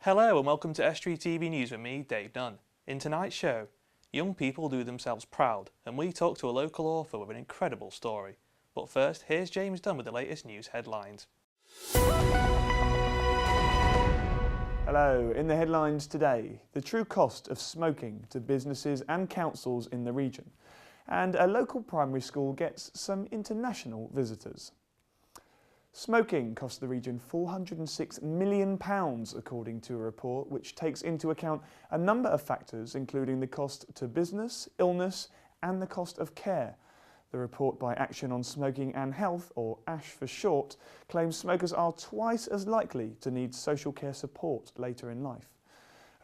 Hello and welcome to Estuary TV News with me, Dave Dunn. In tonight's show, young people do themselves proud and we talk to a local author with an incredible story. But first, here's James Dunn with the latest news headlines. Hello, in the headlines today, the true cost of smoking to businesses and councils in the region. And a local primary school gets some international visitors. Smoking cost the region £406 million, according to a report which takes into account a number of factors, including the cost to business, illness and the cost of care. The report by Action on Smoking and Health, or ASH for short, claims smokers are twice as likely to need social care support later in life.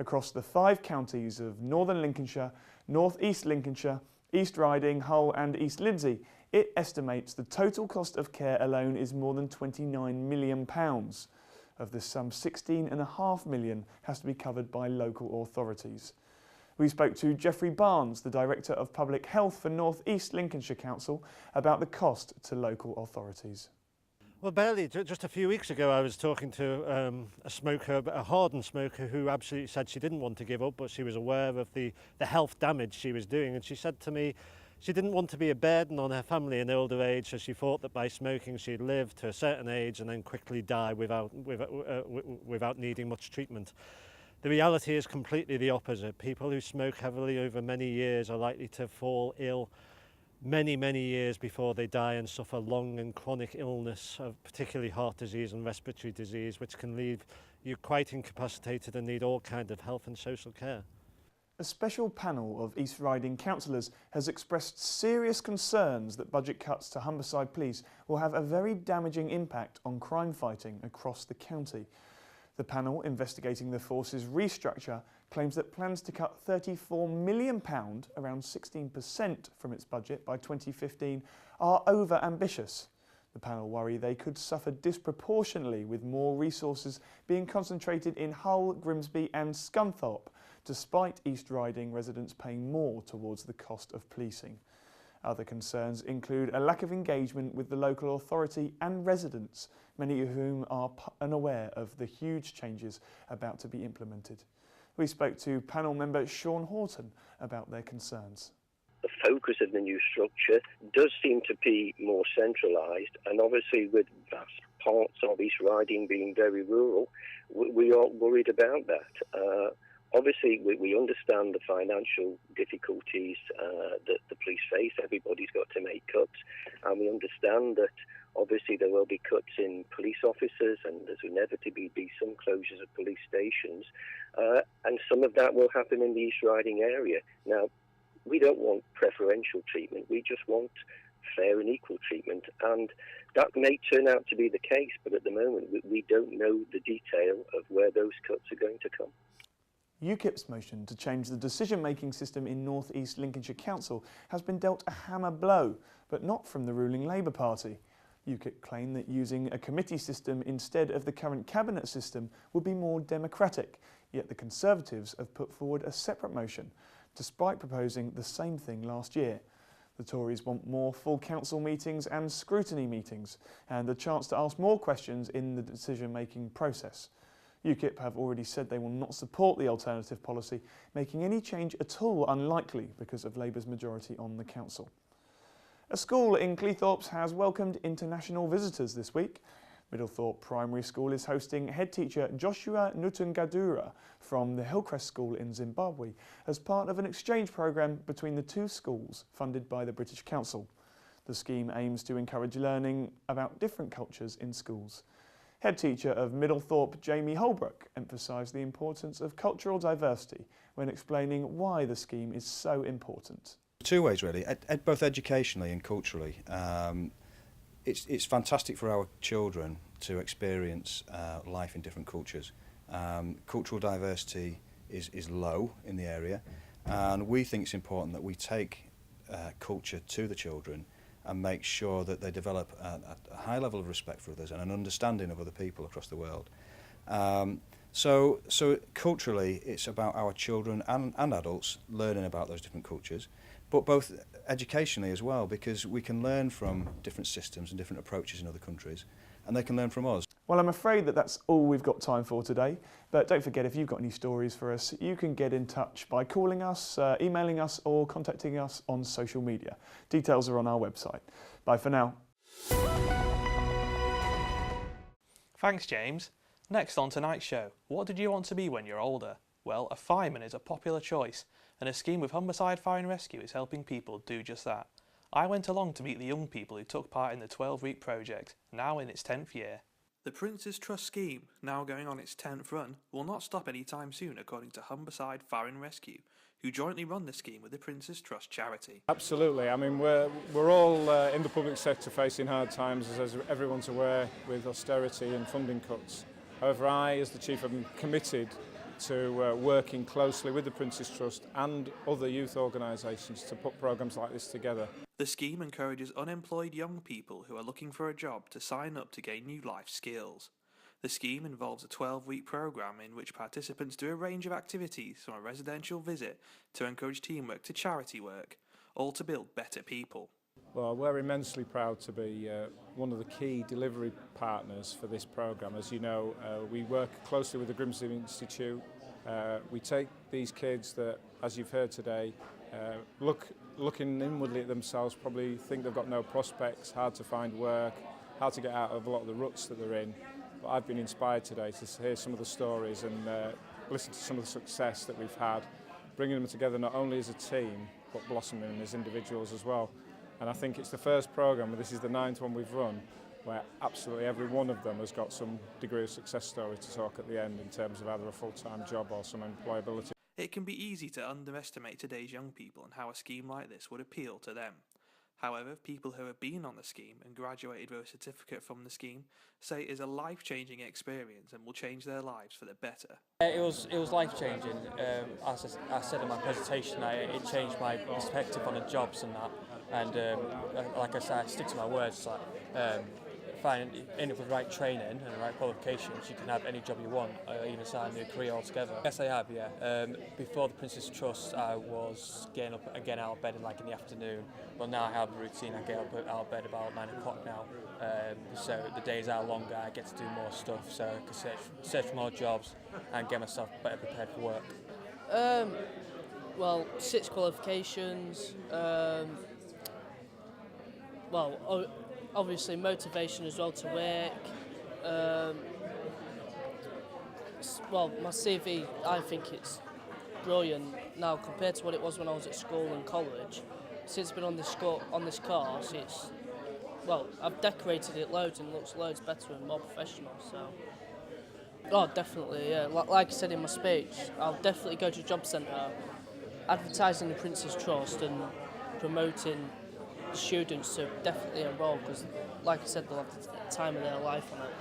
Across the 5 counties of Northern Lincolnshire, North East Lincolnshire, East Riding, Hull and East Lindsey, it estimates the total cost of care alone is more than £29 million. Of this sum, £16.5 million has to be covered by local authorities. We spoke to Geoffrey Barnes, the Director of Public Health for North East Lincolnshire Council, about the cost to local authorities. Well, barely. Just a few weeks ago I was talking to a smoker, a hardened smoker, who absolutely said she didn't want to give up, but she was aware of the health damage she was doing, and she said to me she didn't want to be a burden on her family in older age, so she thought that by smoking she'd live to a certain age and then quickly die without needing much treatment. The reality is completely the opposite. People who smoke heavily over many years are likely to fall ill many years before they die and suffer long and chronic illness, particularly heart disease and respiratory disease, which can leave you quite incapacitated and need all kinds of health and social care. A special panel of East Riding councillors has expressed serious concerns that budget cuts to Humberside Police will have a very damaging impact on crime fighting across the county. The panel investigating the force's restructure claims that plans to cut £34 million, around 16% from its budget by 2015, are over-ambitious. The panel worry they could suffer disproportionately with more resources being concentrated in Hull, Grimsby and Scunthorpe, despite East Riding residents paying more towards the cost of policing. Other concerns include a lack of engagement with the local authority and residents, many of whom are unaware of the huge changes about to be implemented. We spoke to panel member Sean Horton about their concerns. The focus of the new structure does seem to be more centralised, and obviously with vast parts of East Riding being very rural, we are worried about that. Obviously, we understand the financial difficulties that the police face. Everybody's got to make cuts, and we understand that obviously there will be cuts in police officers, and there's inevitably be some closures of police stations, and some of that will happen in the East Riding area. Now, we don't want preferential treatment, we just want fair and equal treatment, and that may turn out to be the case, but at the moment we don't know the detail of where those cuts are going to come. UKIP's motion to change the decision-making system in North East Lincolnshire Council has been dealt a hammer blow, but not from the ruling Labour Party. UKIP claim that using a committee system instead of the current cabinet system would be more democratic, yet the Conservatives have put forward a separate motion, despite proposing the same thing last year. The Tories want more full council meetings and scrutiny meetings, and the chance to ask more questions in the decision-making process. UKIP have already said they will not support the alternative policy, making any change at all unlikely because of Labour's majority on the council. A school in Cleethorpes has welcomed international visitors this week. Middlethorpe Primary School is hosting head teacher Joshua Nutungadura from the Hillcrest School in Zimbabwe as part of an exchange programme between the two schools funded by the British Council. The scheme aims to encourage learning about different cultures in schools. Head teacher of Middlethorpe, Jamie Holbrook, emphasised the importance of cultural diversity when explaining why the scheme is so important. Two ways really, both educationally and culturally. It's fantastic for our children to experience life in different cultures. Cultural diversity is low in the area, and we think it's important that we take culture to the children and make sure that they develop a high level of respect for others and an understanding of other people across the world. So culturally, it's about our children and adults learning about those different cultures, but both educationally as well, because we can learn from different systems and different approaches in other countries, and they can learn from us. Well, I'm afraid that's all we've got time for today. But don't forget, if you've got any stories for us, you can get in touch by calling us, emailing us, or contacting us on social media. Details are on our website. Bye for now. Thanks, James. Next on tonight's show, what did you want to be when you're older? Well, a fireman is a popular choice, and a scheme with Humberside Fire and Rescue is helping people do just that. I went along to meet the young people who took part in the 12-week project, now in its 10th year. The Prince's Trust scheme, now going on its 10th run, will not stop anytime soon according to Humberside Fire and Rescue, who jointly run the scheme with the Prince's Trust charity. Absolutely. I mean, we're all in the public sector facing hard times, as everyone's aware, with austerity and funding cuts. However, I, as the Chief, am committed to working closely with the Prince's Trust and other youth organisations to put programmes like this together. The scheme encourages unemployed young people who are looking for a job to sign up to gain new life skills. The scheme involves a 12-week programme in which participants do a range of activities, from a residential visit to encourage teamwork to charity work, all to build better people. Well, we're immensely proud to be one of the key delivery partners for this programme. As you know, we work closely with the Grimsby Institute. We take these kids that, as you've heard today, looking inwardly at themselves, probably think they've got no prospects, hard to find work, hard to get out of a lot of the ruts that they're in. But I've been inspired today to hear some of the stories and listen to some of the success that we've had, bringing them together not only as a team, but blossoming as individuals as well. And I think it's the first programme, this is the 9th one we've run, where absolutely every one of them has got some degree of success story to talk at the end in terms of either a full-time job or some employability. It can be easy to underestimate today's young people and how a scheme like this would appeal to them. However, people who have been on the scheme and graduated with a certificate from the scheme say it is a life-changing experience and will change their lives for the better. It was life-changing. As I said in my presentation, it changed my perspective on the jobs and that. And like I said, I stick to my words. Like, in it with the right training and the right qualifications, you can have any job you want, even start a new career altogether. Yes, I have, yeah. Before the Prince's Trust, I was getting up again out of bed in the afternoon, but now I have a routine. I get up out of bed about 9 o'clock now, so the days are longer, I get to do more stuff, so I can search for more jobs and get myself better prepared for work. Well, 6 qualifications, obviously motivation as well to work. My CV, I think it's brilliant now compared to what it was when I was at school and college. Since I've been on this course, I've decorated it loads and it looks loads better and more professional. So, definitely, yeah. Like I said in my speech, I'll definitely go to a job centre, advertising the Prince's Trust and promoting students to definitely enrol, because like I said, they'll have the time of their life on it.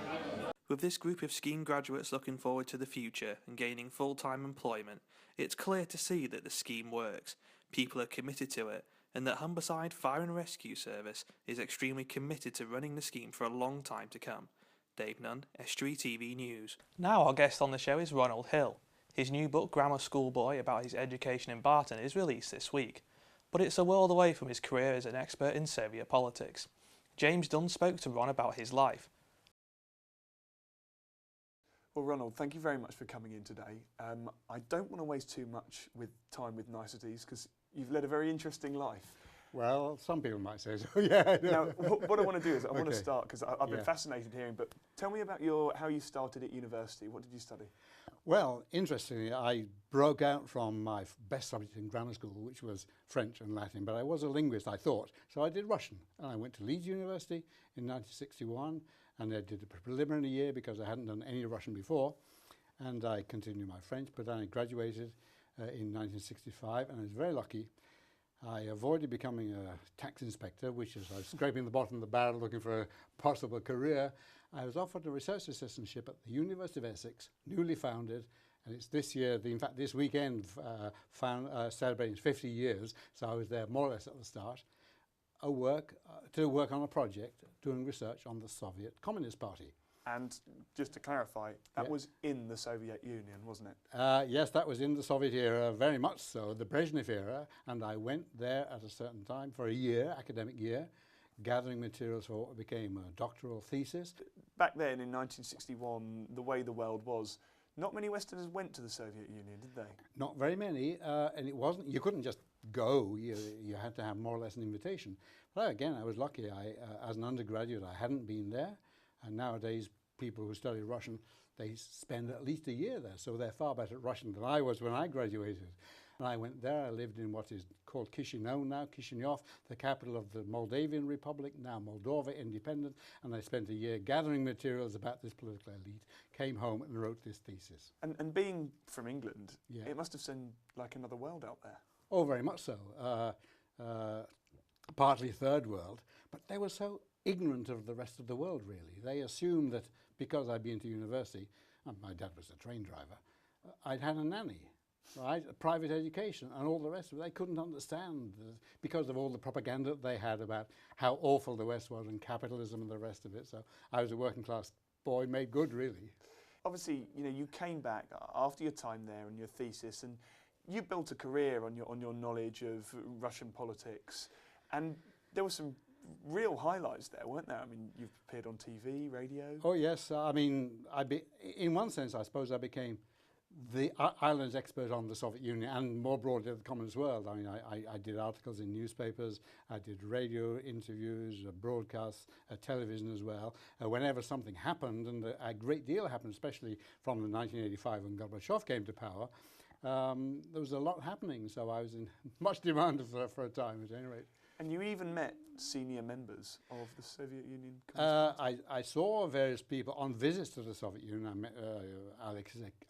With this group of scheme graduates looking forward to the future and gaining full-time employment, it's clear to see that the scheme works, people are committed to it, and that Humberside Fire and Rescue Service is extremely committed to running the scheme for a long time to come. Dave Nunn, Estuary TV News. Now our guest on the show is Ronald Hill. His new book, Grammar School Boy, about his education in Barton, is released this week. But it's a world away from his career as an expert in Soviet politics. James Dunn spoke to Ron about his life. Well, Ronald, thank you very much for coming in today. I don't want to waste too much time with niceties, because you've led a very interesting life. Well, some people might say so, yeah. Now, what I want to do is I want to start, because I've been fascinated hearing, but tell me about how you started at university. What did you study? Well, interestingly, I broke out from my best subject in grammar school, which was French and Latin, but I was a linguist, I thought, so I did Russian. And I went to Leeds University in 1961, and I did a preliminary year because I hadn't done any Russian before, and I continued my French, but then I graduated in 1965, and I was very lucky. I avoided becoming a tax inspector, which is I was scraping the bottom of the barrel looking for a possible career. I was offered a research assistantship at the University of Essex, newly founded, and it's this year, in fact this weekend, celebrating 50 years, so I was there more or less at the start, to work on a project doing research on the Soviet Communist Party. And just to clarify, that was in the Soviet Union, wasn't it? Yes, that was in the Soviet era, very much so, the Brezhnev era, and I went there at a certain time for a year, academic year, gathering materials for what became a doctoral thesis. Back then in 1961, the way the world was, not many Westerners went to the Soviet Union, did they? Not very many, and it wasn't, you couldn't just go, you had to have more or less an invitation. But again, I was lucky. As an undergraduate, I hadn't been there, and nowadays people who study Russian, they spend at least a year there, so they're far better at Russian than I was when I graduated. And I went there, I lived in what is called Chisinau now, Chisinau, the capital of the Moldavian Republic, now Moldova, independent, and I spent a year gathering materials about this political elite, came home and wrote this thesis. And being from England, Yeah. it must have seemed like another world out there. Oh, very much so. Partly third world, but they were so ignorant of the rest of the world, really. They assumed that because I'd been to university, and my dad was a train driver, I'd had a nanny, right, a private education and all the rest of it. They couldn't understand because of all the propaganda that they had about how awful the West was and capitalism and the rest of it. So I was a working class boy made good, really. Obviously, you came back after your time there and your thesis, and you built a career on your knowledge of Russian politics, and there were some real highlights there, weren't there? I mean, you've appeared on TV, radio. Oh yes, I mean, in one sense, I suppose I became the island's expert on the Soviet Union and more broadly the Communist world. I mean, I did articles in newspapers, I did radio interviews, broadcasts, television as well. Whenever something happened, and a great deal happened, especially from 1985 when Gorbachev came to power, there was a lot happening, so I was in much demand for a time at any rate. And you even met senior members of the Soviet Union? I saw various people on visits to the Soviet Union. I met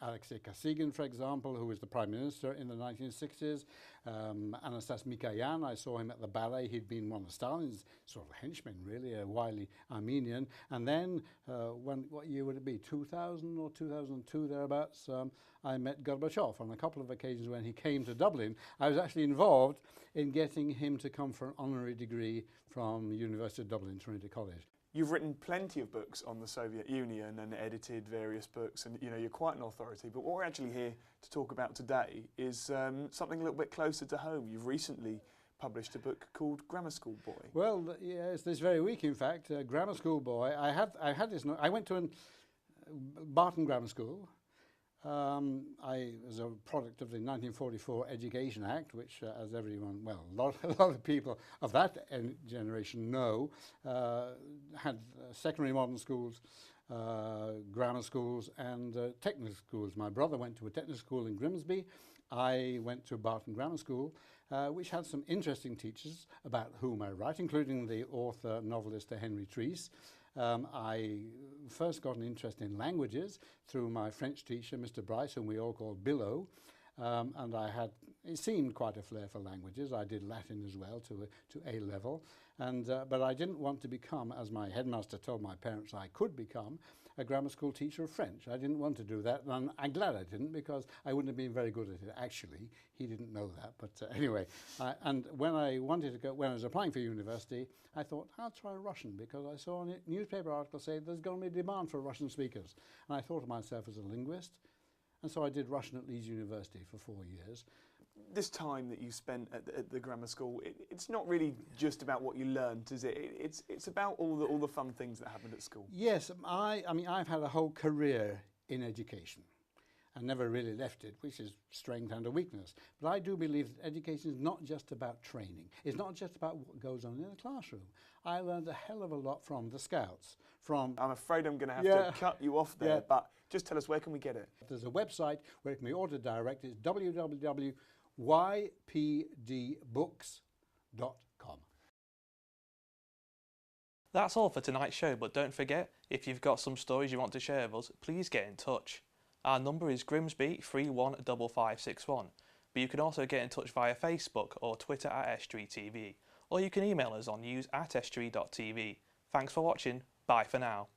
Alexei Kosygin, for example, who was the Prime Minister in the 1960s. Anastas Mikoyan, I saw him at the ballet. He'd been one of Stalin's sort of henchmen, really, a wily Armenian. And then, what year would it be, 2000 or 2002, thereabouts, I met Gorbachev on a couple of occasions when he came to Dublin. I was actually involved in getting him to come for an honorary degree from University of Dublin, Trinity College. You've written plenty of books on the Soviet Union and edited various books, and you're quite an authority. But what we're actually here to talk about today is something a little bit closer to home. You've recently published a book called Grammar School Boy. Well, yes, this very week, in fact, Grammar School Boy. I went to Barton Grammar School. I was a product of the 1944 Education Act, which, as everyone, well, a lot of people of that generation know, had secondary modern schools, grammar schools and technical schools. My brother went to a technical school in Grimsby. I went to Barton Grammar School, which had some interesting teachers about whom I write, including the author, novelist Henry Treece. I first got an interest in languages through my French teacher, Mr. Bryce, whom we all called Billo, and it seemed quite a flair for languages. I did Latin as well to A level, but I didn't want to become, as my headmaster told my parents I could become, a grammar school teacher of French. I didn't want to do that, and I'm glad I didn't, because I wouldn't have been very good at it, actually. He didn't know that, but anyway. And when I was applying for university, I thought, I'll try Russian, because I saw a newspaper article say there's going to be a demand for Russian speakers. And I thought of myself as a linguist, and so I did Russian at Leeds University for 4 years. This time that you spent at the grammar school, it's not really just about what you learned, is it? It's about all the fun things that happened at school. Yes, I mean, I've had a whole career in education and never really left it, which is strength and a weakness. But I do believe that education is not just about training. It's not just about what goes on in the classroom. I learned a hell of a lot from the Scouts. I'm afraid I'm going to have to cut you off there, but just tell us, where can we get it? There's a website where it can be ordered direct. It's www.ypdbooks.com. That's all for tonight's show, but don't forget, if you've got some stories you want to share with us, please get in touch. Our number is Grimsby 315561, but you can also get in touch via Facebook or Twitter at Estuary TV, or you can email us on news@estuary.tv. Thanks for watching, bye for now.